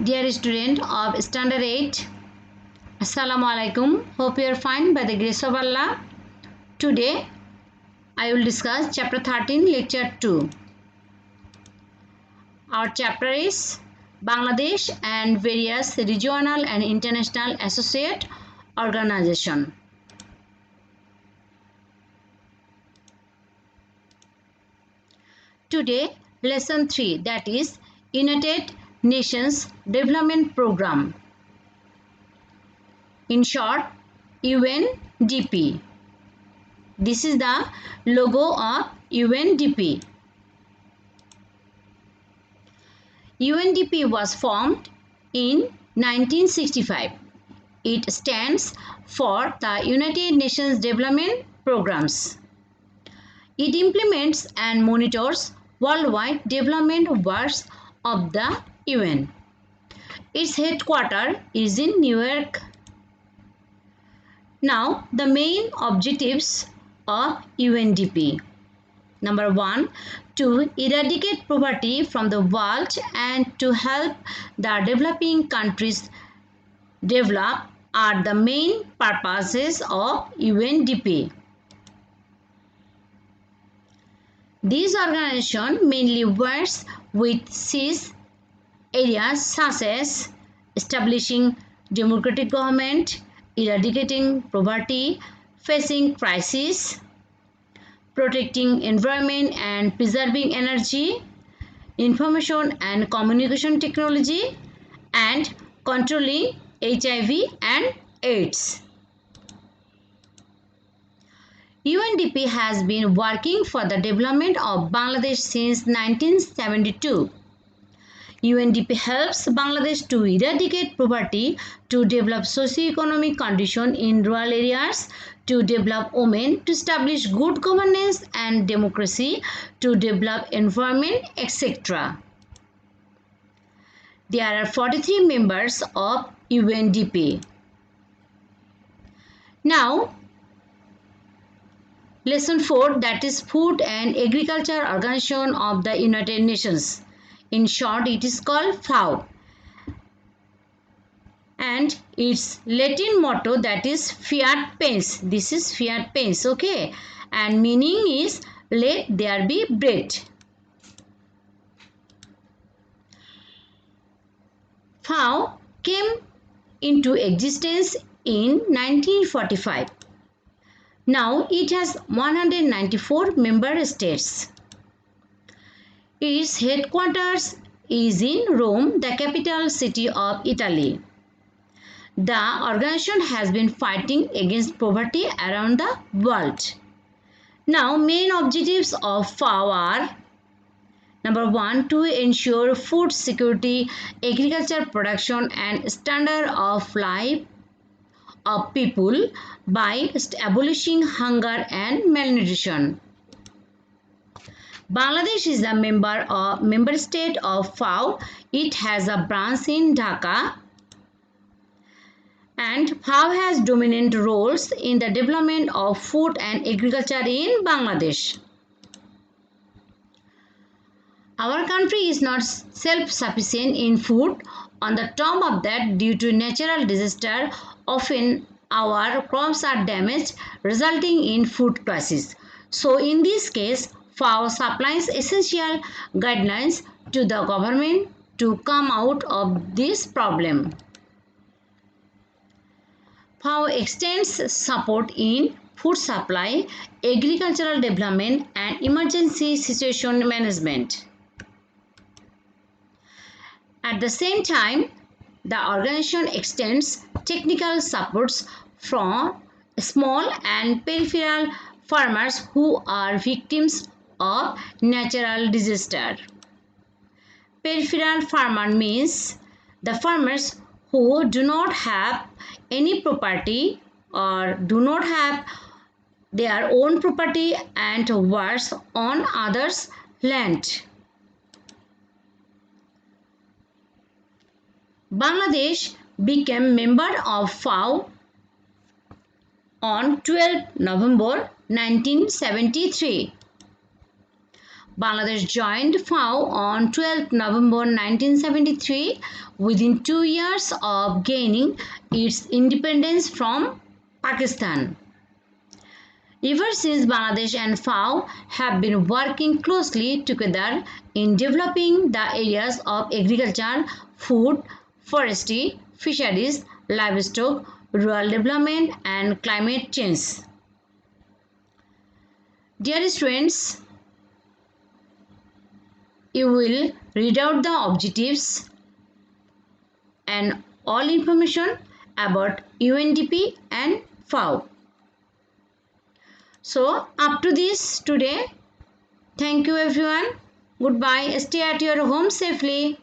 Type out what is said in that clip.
Dear student of Standard 8, Assalamu alaikum. Hope you are fine by the grace of Allah. Today I will discuss chapter 13, lecture 2. Our chapter is Bangladesh and various regional and international associate organization. Today lesson 3, that is United Nations Development Program. In short, UNDP. This is the logo of UNDP. UNDP was formed in 1965. It stands for the United Nations Development Programs. It implements and monitors worldwide development works of the UN. Its headquarters is in New York. Now, the main objectives of UNDP. Number 1, to eradicate poverty from the world and to help the developing countries develop are the main purposes of UNDP. This organization mainly works with these areas such as establishing democratic government, eradicating poverty, facing crisis, protecting environment and preserving energy, information and communication technology, and controlling HIV and AIDS. UNDP has been working for the development of Bangladesh since 1972. UNDP helps Bangladesh to eradicate poverty, to develop socio-economic conditions in rural areas, to develop women, to establish good governance and democracy, to develop environment, etc. There are 43 members of UNDP. Now, lesson 4, that is Food and Agriculture Organization of the United Nations. In short, it is called FAO. And its Latin motto, that is Fiat Pens. This is Fiat Pens, okay? And meaning is let there be bread. FAO came into existence in 1945. Now it has 194 member states. Its headquarters is in Rome, the capital city of Italy. The organization has been fighting against poverty around the world. Now, main objectives of FAO are: number 1, to ensure food security, agriculture production and standard of life of people by abolishing hunger and malnutrition. Bangladesh is a member state of FAO. It has a branch in Dhaka, and FAO has dominant roles in the development of food and agriculture in Bangladesh. Our country is not self-sufficient in food. On the top of that, due to natural disaster, often our crops are damaged, resulting in food crisis. So in this case, FAO supplies essential guidelines to the government to come out of this problem. FAO extends support in food supply, agricultural development and emergency situation management. At the same time, the organization extends technical supports from small and peripheral farmers who are victims of natural disaster. Peripheral farmer means the farmers who do not have any property or do not have their own property and works on others' land. Bangladesh became member of FAO on 12 November 1973. Bangladesh joined FAO on 12 November 1973 within 2 years of gaining its independence from Pakistan. Ever since, Bangladesh and FAO have been working closely together in developing the areas of agriculture, food, forestry, fisheries, livestock, rural development, and climate change. Dear students, you will read out the objectives and all information about UNDP and FAO. So, up to this today. Thank you everyone. Goodbye. Stay at your home safely.